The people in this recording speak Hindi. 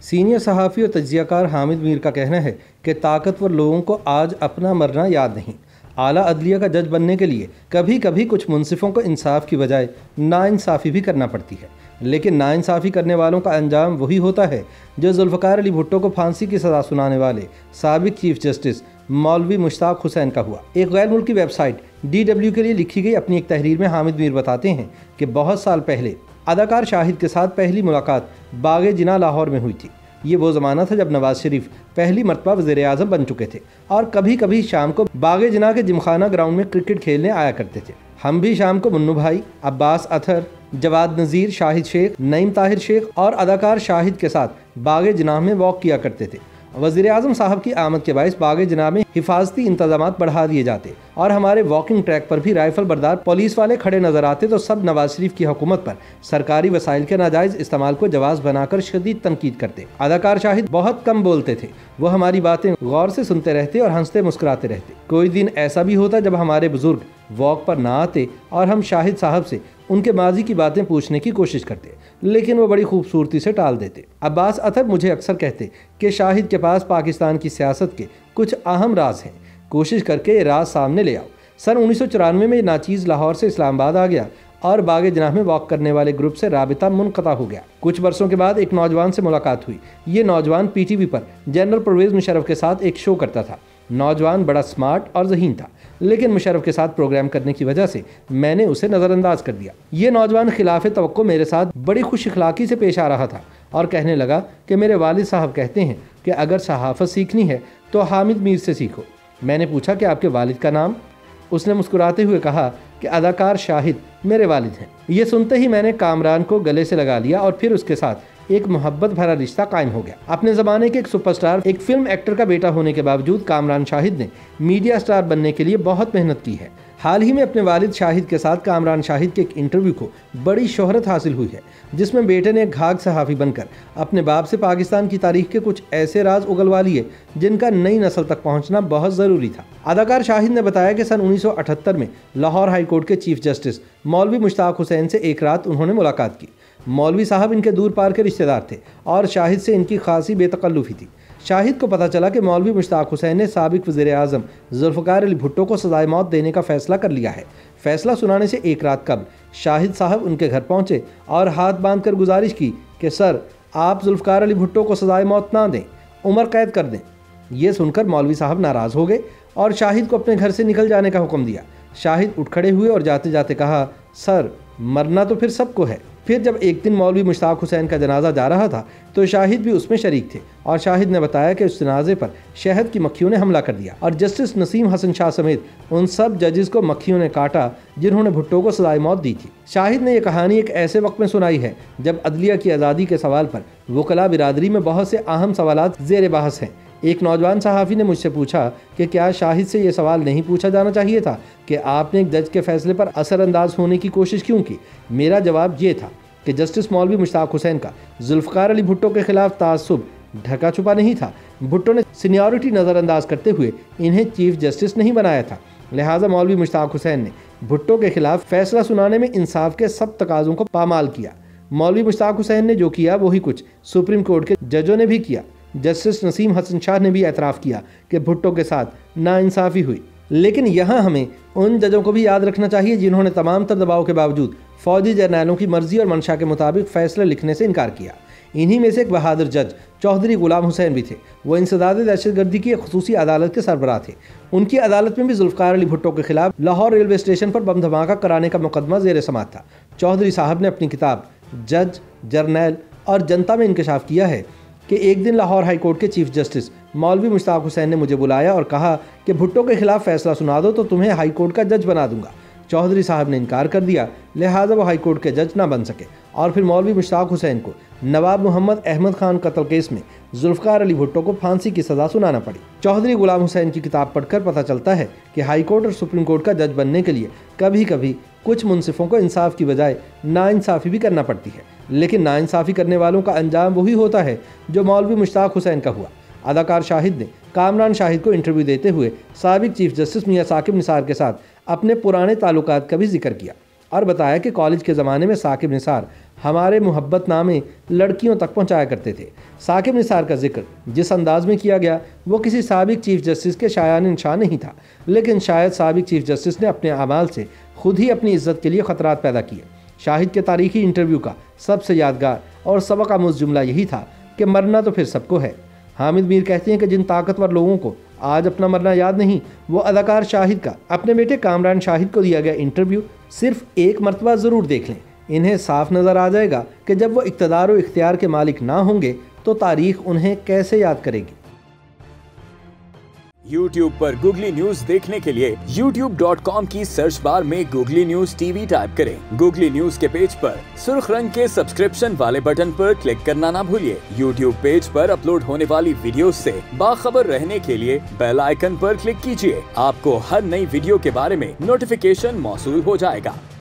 सीनियर सहाफ़ी और तज्ज़ियाकार हामिद मीर का कहना है कि ताकतवर लोगों को आज अपना मरना याद नहीं। आला अदलिया का जज बनने के लिए कभी कभी कुछ मुंसिफों को इंसाफ की बजाय नाइंसाफ़ी भी करना पड़ती है, लेकिन नाइंसाफ़ी करने वालों का अंजाम वही होता है जो जुल्फ़िकार अली भुट्टो को फांसी की सज़ा सुनाने वाले साबिक चीफ जस्टिस मौलवी मुश्ताक हुसैन का हुआ। एक गैर मुल्की वेबसाइट DW के लिए लिखी गई अपनी एक तहरीर में हामिद मीर बताते हैं कि बहुत साल पहले अदाकार शाहिद के साथ पहली मुलाकात बागे जिना लाहौर में हुई थी। ये वो ज़माना था जब नवाज शरीफ पहली मरतबा वज़ीर-ए-आज़म बन चुके थे और कभी कभी शाम को बागे जिना के जिमखाना ग्राउंड में क्रिकेट खेलने आया करते थे। हम भी शाम को मुन्नू भाई, अब्बास अथर, जवाद नज़ीर, शाहिद शेख, नईम ताहिर शेख और अदाकार शाहिद के साथ बागे जिना में वॉक किया करते थे। वज़ीर-ए-आज़म साहब की आमद के बायस बागे जिना में हिफाजती इंतजामात बढ़ा दिए जाते और हमारे वॉकिंग ट्रैक पर भी राइफल बरदार पुलिस वाले खड़े नजर आते तो सब नवाज शरीफ की हुकूमत पर सरकारी वसाइल के नाजायज इस्तेमाल को जवाज बनाकर शदीद तनकीद करते। अदाकार शाहिद बहुत कम बोलते थे, वो हमारी बातें गौर से सुनते रहते और हंसते मुस्कुराते रहते। कोई दिन ऐसा भी होता जब हमारे बुजुर्ग वॉक पर ना आते और हम शाहिद साहब से उनके माजी की बातें पूछने की कोशिश करते, लेकिन वो बड़ी खूबसूरती से टाल देते। अब्बास अथर मुझे अक्सर कहते कि शाहिद के पास पाकिस्तान की सियासत के कुछ अहम राज हैं, कोशिश करके ये राज सामने ले आओ। सन 1994 में नाचीज़ लाहौर से इस्लामाबाद आ गया और बागे जिनाह में वॉक करने वाले ग्रुप से राबिता मुनक़ता हो गया। कुछ वर्षों के बाद एक नौजवान से मुलाकात हुई। ये नौजवान PTV पर जनरल परवेज़ मुशर्रफ के साथ एक शो करता था। नौजवान बड़ा स्मार्ट और ज़हीन था, लेकिन मुशर्रफ के साथ प्रोग्राम करने की वजह से मैंने उसे नज़रअंदाज कर दिया। ये नौजवान खिलाफ तवक्को मेरे साथ बड़ी खुश अखलाकी से पेश आ रहा था और कहने लगा कि मेरे वालिद साहब कहते हैं कि अगर सहाफ़त सीखनी है तो हामिद मीर से सीखो। मैंने पूछा कि आपके वालिद का नाम? उसने मुस्कुराते हुए कहा कि अदाकार शाहिद मेरे वालिद हैं। ये सुनते ही मैंने कामरान को गले से लगा लिया और फिर उसके साथ एक मोहब्बत भरा रिश्ता कायम हो गया। अपने ज़माने के एक सुपरस्टार, एक फिल्म एक्टर का बेटा होने के बावजूद कामरान शाहिद ने मीडिया स्टार बनने के लिए बहुत मेहनत की है। हाल ही में अपने वालिद शाहिद के साथ कामरान शाहिद के एक इंटरव्यू को बड़ी शोहरत हासिल हुई है, जिसमें बेटे ने घाघ सहाफ़ी बनकर अपने बाप से पाकिस्तान की तारीख के कुछ ऐसे राज उगलवा लिए जिनका नई नस्ल तक पहुंचना बहुत ज़रूरी था। अदाकार शाहिद ने बताया कि सन 1978 में लाहौर हाई कोर्ट के चीफ जस्टिस मौलवी मुश्ताक हुसैन से एक रात उन्होंने मुलाकात की। मौलवी साहब इनके दूर पार के रिश्तेदार थे और शाहिद से इनकी खासी बेतकल्लुफ़ी थी। शाहिद को पता चला कि मौलवी मुश्ताक हुसैन ने साबिक वज़ीर-ए-आज़म जुल्फ़िकार अली भुट्टो को सज़ाए मौत देने का फ़ैसला कर लिया है। फ़ैसला सुनाने से एक रात कबल शाहिद साहब उनके घर पहुँचे और हाथ बांध कर गुजारिश की कि सर, आप जुल्फ़िकार अली भुट्टो को सज़ाए मौत ना दें, उम्र कैद कर दें। ये सुनकर मौलवी साहब नाराज़ हो गए और शाहिद को अपने घर से निकल जाने का हुक्म दिया। शाहिद उठ खड़े हुए और जाते जाते कहा, सर, मरना तो फिर सबको है। फिर जब एक दिन मौलवी मुश्ताक हुसैन का जनाजा जा रहा था तो शाहिद भी उसमें शरीक थे और शाहिद ने बताया कि उस जनाजे पर शहद की मक्खियों ने हमला कर दिया और जस्टिस नसीम हसन शाह समेत उन सब जजेस को मक्खियों ने काटा जिन्होंने भुट्टो को सजाए मौत दी थी। शाहिद ने यह कहानी एक ऐसे वक्त में सुनाई है जब अदलिया की आज़ादी के सवाल पर वकला बिरादरी में बहुत से अहम सवालात ज़ेर बहस हैं। एक नौजवान सहाफ़ी ने मुझसे पूछा कि क्या शाहिद से ये सवाल नहीं पूछा जाना चाहिए था कि आपने एक जज के फैसले पर असरअंदाज होने की कोशिश क्यों की। मेरा जवाब ये था कि जस्टिस मौलवी मुश्ताक हुसैन का जुल्फ़िकार अली भुट्टो के खिलाफ तासुब ढका छुपा नहीं था। भुट्टो ने सीनियरिटी नज़रअंदाज करते हुए इन्हें चीफ जस्टिस नहीं बनाया था, लिहाजा मौलवी मुश्ताक हुसैन ने भुट्टो के खिलाफ फैसला सुनाने में इंसाफ के सब तकाज़ों को पामाल किया। मौलवी मुश्ताक हुसैन ने जो किया वही कुछ सुप्रीम कोर्ट के जजों ने भी किया। जस्टिस नसीम हसन शाह ने भी एतराफ़ किया कि भुट्टो के साथ नाइंसाफ़ी हुई, लेकिन यहाँ हमें उन जजों को भी याद रखना चाहिए जिन्होंने तमाम तर दबाव के बावजूद फ़ौजी जर्नैलों की मर्ज़ी और मंशा के मुताबिक फ़ैसले लिखने से इनकार किया। इन्हीं में से एक बहादुर जज चौधरी गुलाम हुसैन भी थे। वो इंसदाद दहशतगर्दी की एक खुसूसी अदालत के सरबराह थे। उनकी अदालत में भी जुल्फ़िकार अली भुट्टो के खिलाफ लाहौर रेलवे स्टेशन पर बम धमाका कराने का मुकदमा ज़ेर समाअत था। चौधरी साहब ने अपनी किताब जज, जर्नैल और जनता में इंकशाफ किया है कि एक दिन लाहौर हाई कोर्ट के चीफ जस्टिस मौलवी मुश्ताक हुसैन ने मुझे बुलाया और कहा कि भुट्टो के खिलाफ फैसला सुना दो तो तुम्हें हाई कोर्ट का जज बना दूंगा। चौधरी साहब ने इनकार कर दिया, लिहाजा वो हाई कोर्ट के जज ना बन सके और फिर मौलवी मुश्ताक हुसैन को नवाब मोहम्मद अहमद खान कत्ल केस में जुल्फ़िकार अली भुट्टो को फांसी की सज़ा सुनाना पड़ी। चौधरी गुलाम हुसैन की किताब पढ़कर पता चलता है कि हाई कोर्ट और सुप्रीम कोर्ट का जज बनने के लिए कभी कभी कुछ मुंसिफों को इंसाफ की बजाय नाइंसाफ़ी भी करना पड़ती है, लेकिन नाइंसाफ़ी करने वालों का अंजाम वही होता है जो मौलवी मुश्ताक हुसैन का हुआ। अदाकार शाहिद ने कामरान शाहिद को इंटरव्यू देते हुए साबिक चीफ जस्टिस मियां साकिब निसार के साथ अपने पुराने ताल्लुकात का भी जिक्र किया और बताया कि कॉलेज के ज़माने में साकिब निसार हमारे मोहब्बतनामे लड़कियों तक पहुंचाया करते थे। साकिब निसार का जिक्र जिस अंदाज में किया गया वो किसी साबिक चीफ जस्टिस के शायान इंशान नहीं था, लेकिन शायद साबिक चीफ जस्टिस ने अपने अमाल से खुद ही अपनी इज्जत के लिए ख़तरात पैदा किए। शाहिद के तारीखी इंटरव्यू का सबसे यादगार और सबक आमूज़ जुमला यही था कि मरना तो फिर सबको है। हामिद मीर कहते हैं कि जिन ताकतवर लोगों को आज अपना मरना याद नहीं, वो अदाकार शाहिद का अपने बेटे कामरान शाहिद को दिया गया इंटरव्यू सिर्फ एक मरतबा ज़रूर देख लें। इन्हें साफ नज़र आ जाएगा कि जब वो इक़्तिदार और इख्तियार के मालिक ना होंगे तो तारीख उन्हें कैसे याद करेगी। YouTube पर गूगली न्यूज देखने के लिए youtube.com की सर्च बार में गूगली न्यूज टीवी टाइप करें। गूगली न्यूज के पेज पर सुर्ख रंग के सब्सक्रिप्शन वाले बटन पर क्लिक करना ना भूलिए। YouTube पेज पर अपलोड होने वाली वीडियोस से बाखबर रहने के लिए बेल आइकन पर क्लिक कीजिए। आपको हर नई वीडियो के बारे में नोटिफिकेशन मौसूल हो जाएगा।